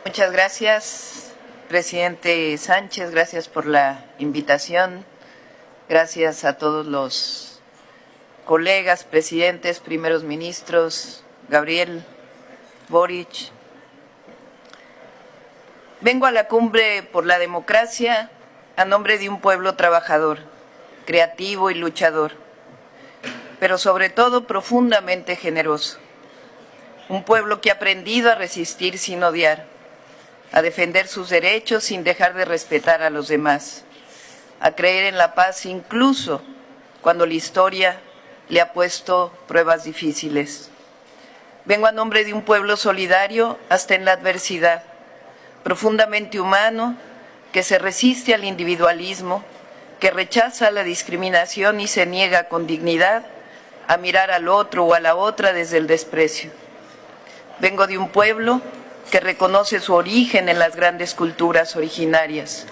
Muchas gracias, presidente Sánchez, gracias por la invitación. Gracias a todos los colegas, presidentes, primeros ministros, Gabriel, Boric. Vengo a la Cumbre por la Democracia a nombre de un pueblo trabajador, creativo y luchador, pero sobre todo profundamente generoso. Un pueblo que ha aprendido a resistir sin odiar, a defender sus derechos sin dejar de respetar a los demás, a creer en la paz incluso cuando la historia le ha puesto pruebas difíciles. Vengo a nombre de un pueblo solidario hasta en la adversidad, profundamente humano, que se resiste al individualismo, que rechaza la discriminación y se niega con dignidad a mirar al otro o a la otra desde el desprecio. Vengo de un pueblo que reconoce su origen en las grandes culturas originarias,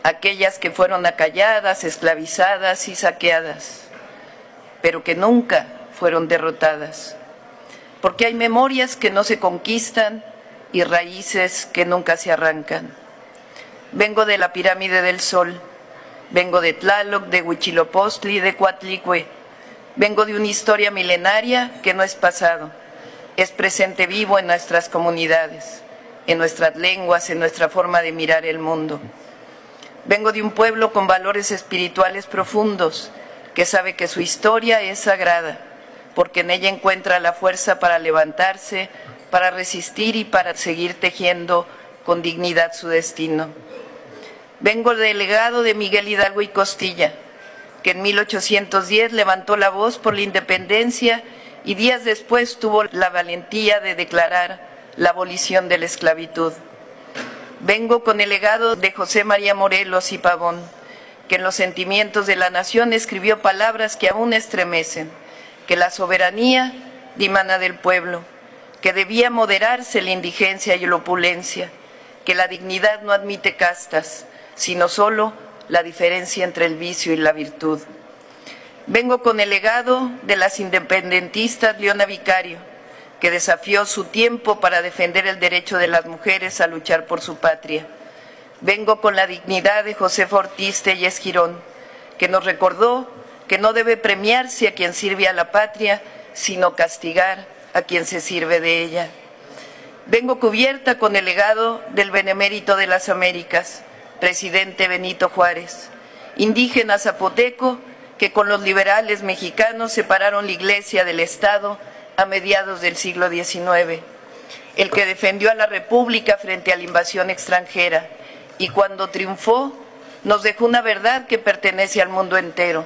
aquellas que fueron acalladas, esclavizadas y saqueadas, pero que nunca fueron derrotadas, porque hay memorias que no se conquistan y raíces que nunca se arrancan. Vengo de la Pirámide del Sol, vengo de Tlaloc, de Huitzilopochtli, de Coatlicue, vengo de una historia milenaria que no es pasado, es presente vivo en nuestras comunidades, en nuestras lenguas, en nuestra forma de mirar el mundo. Vengo de un pueblo con valores espirituales profundos, que sabe que su historia es sagrada, porque en ella encuentra la fuerza para levantarse, para resistir y para seguir tejiendo con dignidad su destino. Vengo del legado de Miguel Hidalgo y Costilla, que en 1810 levantó la voz por la independencia y días después tuvo la valentía de declarar la abolición de la esclavitud. Vengo con el legado de José María Morelos y Pavón, que en los sentimientos de la nación escribió palabras que aún estremecen, que la soberanía dimana del pueblo, que debía moderarse la indigencia y la opulencia, que la dignidad no admite castas, sino solo la diferencia entre el vicio y la virtud. Vengo con el legado de las independentistas Leona Vicario, que desafió su tiempo para defender el derecho de las mujeres a luchar por su patria. Vengo con la dignidad de Josefa Ortiz Telles Girón, que nos recordó que no debe premiarse a quien sirve a la patria, sino castigar a quien se sirve de ella. Vengo cubierta con el legado del benemérito de las Américas, presidente Benito Juárez, indígena zapoteco, que con los liberales mexicanos separaron la Iglesia del Estado a mediados del siglo XIX, el que defendió a la República frente a la invasión extranjera y cuando triunfó nos dejó una verdad que pertenece al mundo entero.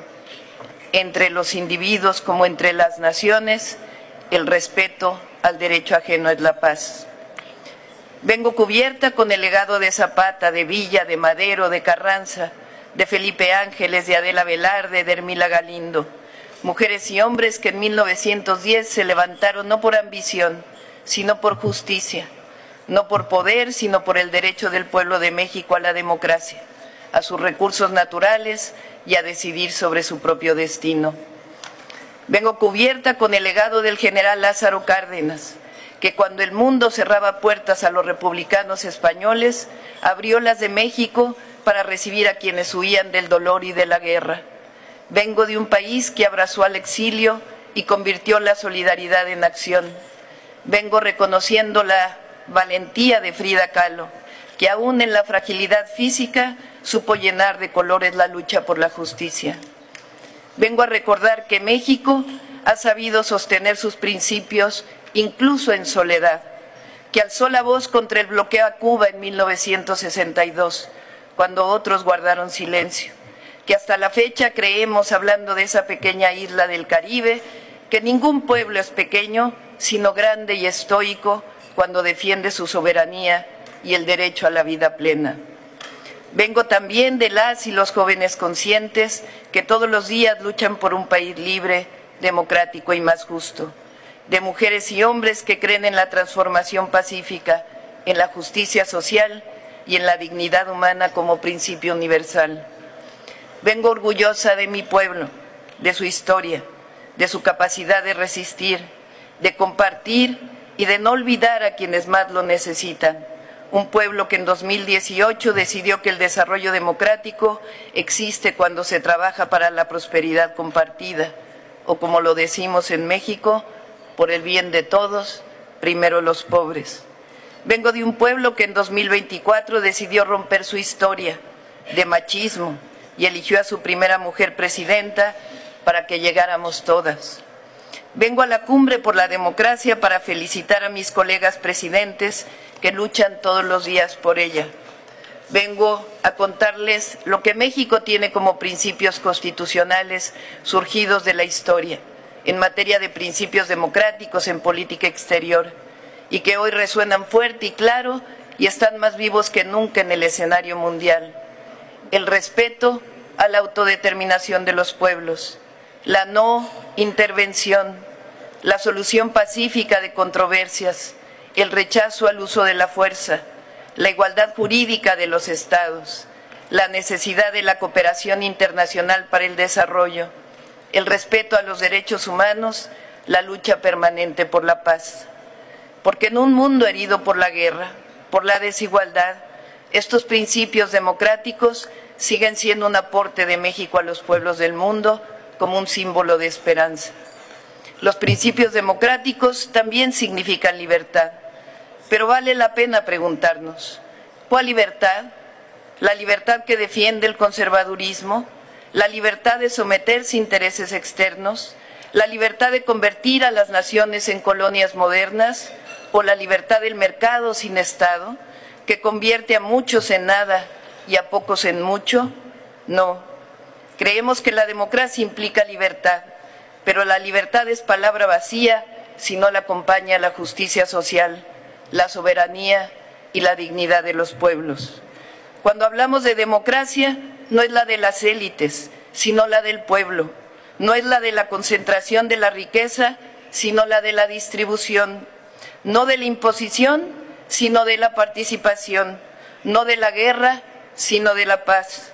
Entre los individuos como entre las naciones, el respeto al derecho ajeno es la paz. Vengo cubierta con el legado de Zapata, de Villa, de Madero, de Carranza, de Felipe Ángeles, de Adela Velarde, de Hermila Galindo, mujeres y hombres que en 1910 se levantaron no por ambición, sino por justicia, no por poder, sino por el derecho del pueblo de México a la democracia, a sus recursos naturales y a decidir sobre su propio destino. Vengo cubierta con el legado del general Lázaro Cárdenas, que cuando el mundo cerraba puertas a los republicanos españoles, abrió las de México para recibir a quienes huían del dolor y de la guerra. Vengo de un país que abrazó al exilio y convirtió la solidaridad en acción. Vengo reconociendo la valentía de Frida Kahlo, que aún en la fragilidad física supo llenar de colores la lucha por la justicia. Vengo a recordar que México ha sabido sostener sus principios incluso en soledad, que alzó la voz contra el bloqueo a Cuba en 1962, cuando otros guardaron silencio, que hasta la fecha creemos, hablando de esa pequeña isla del Caribe, que ningún pueblo es pequeño, sino grande y estoico cuando defiende su soberanía y el derecho a la vida plena. Vengo también de las y los jóvenes conscientes que todos los días luchan por un país libre, democrático y más justo, de mujeres y hombres que creen en la transformación pacífica, en la justicia social y en la dignidad humana como principio universal. Vengo orgullosa de mi pueblo, de su historia, de su capacidad de resistir, de compartir y de no olvidar a quienes más lo necesitan. un pueblo que en 2018 decidió que el desarrollo democrático existe cuando se trabaja para la prosperidad compartida, o como lo decimos en México, por el bien de todos, primero los pobres. Vengo de un pueblo que en 2024 decidió romper su historia de machismo y eligió a su primera mujer presidenta para que llegáramos todas. Vengo a la cumbre por la democracia para felicitar a mis colegas presidentes que luchan todos los días por ella. Vengo a contarles lo que México tiene como principios constitucionales surgidos de la historia en materia de principios democráticos en política exterior y que hoy resuenan fuerte y claro y están más vivos que nunca en el escenario mundial. El respeto a la autodeterminación de los pueblos, la no intervención, la solución pacífica de controversias, el rechazo al uso de la fuerza, la igualdad jurídica de los Estados, la necesidad de la cooperación internacional para el desarrollo, el respeto a los derechos humanos, la lucha permanente por la paz. Porque en un mundo herido por la guerra, por la desigualdad, estos principios democráticos siguen siendo un aporte de México a los pueblos del mundo como un símbolo de esperanza. Los principios democráticos también significan libertad. Pero vale la pena preguntarnos, ¿cuál libertad? ¿La libertad que defiende el conservadurismo? ¿La libertad de someterse a intereses externos? ¿La libertad de convertir a las naciones en colonias modernas? ¿O la libertad del mercado sin Estado, que convierte a muchos en nada y a pocos en mucho? No. Creemos que la democracia implica libertad, pero la libertad es palabra vacía si no la acompaña la justicia social, la soberanía y la dignidad de los pueblos. Cuando hablamos de democracia, no es la de las élites, sino la del pueblo. No es la de la concentración de la riqueza, sino la de la distribución. No de la imposición, sino de la participación. No de la guerra, sino de la paz.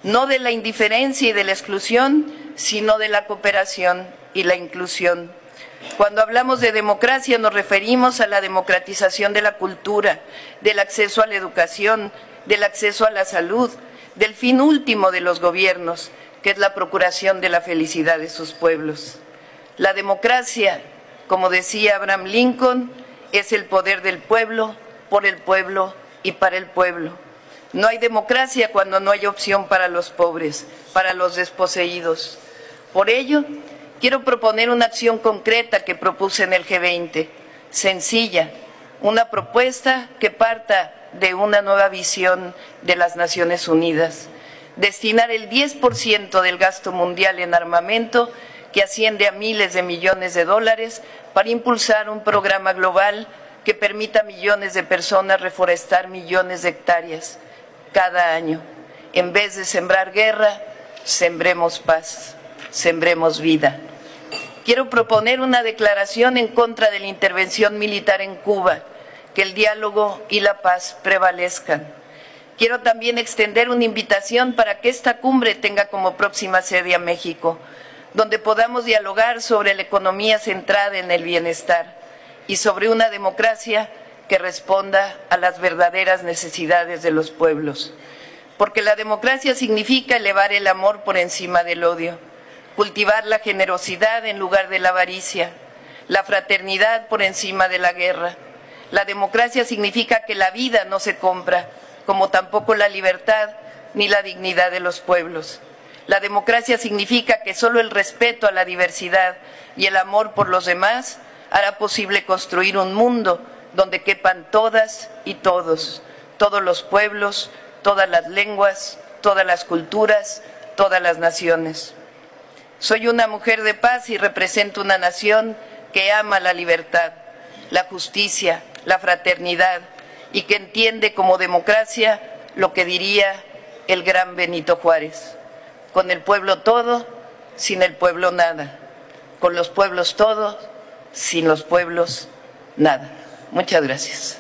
No de la indiferencia y de la exclusión, sino de la cooperación y la inclusión. Cuando hablamos de democracia nos referimos a la democratización de la cultura, del acceso a la educación, del acceso a la salud, del fin último de los gobiernos, que es la procuración de la felicidad de sus pueblos. La democracia, como decía Abraham Lincoln, es el poder del pueblo, por el pueblo y para el pueblo. No hay democracia cuando no hay opción para los pobres, para los desposeídos. Por ello, quiero proponer una acción concreta que propuse en el G20, sencilla, una propuesta que parta de una nueva visión de las Naciones Unidas. Destinar el 10% del gasto mundial en armamento, que asciende a miles de millones de dólares, para impulsar un programa global que permita a millones de personas reforestar millones de hectáreas cada año. En vez de sembrar guerra, sembremos paz, sembremos vida. Quiero proponer una declaración en contra de la intervención militar en Cuba, que el diálogo y la paz prevalezcan. Quiero también extender una invitación para que esta cumbre tenga como próxima sede a México, donde podamos dialogar sobre la economía centrada en el bienestar y sobre una democracia que responda a las verdaderas necesidades de los pueblos. Porque la democracia significa elevar el amor por encima del odio, cultivar la generosidad en lugar de la avaricia, la fraternidad por encima de la guerra. La democracia significa que la vida no se compra, como tampoco la libertad ni la dignidad de los pueblos. La democracia significa que solo el respeto a la diversidad y el amor por los demás hará posible construir un mundo donde quepan todas y todos, todos los pueblos, todas las lenguas, todas las culturas, todas las naciones. Soy una mujer de paz y represento una nación que ama la libertad, la justicia, la fraternidad y que entiende como democracia lo que diría el gran Benito Juárez: con el pueblo todo, sin el pueblo nada; con los pueblos todo, sin los pueblos nada. Muchas gracias.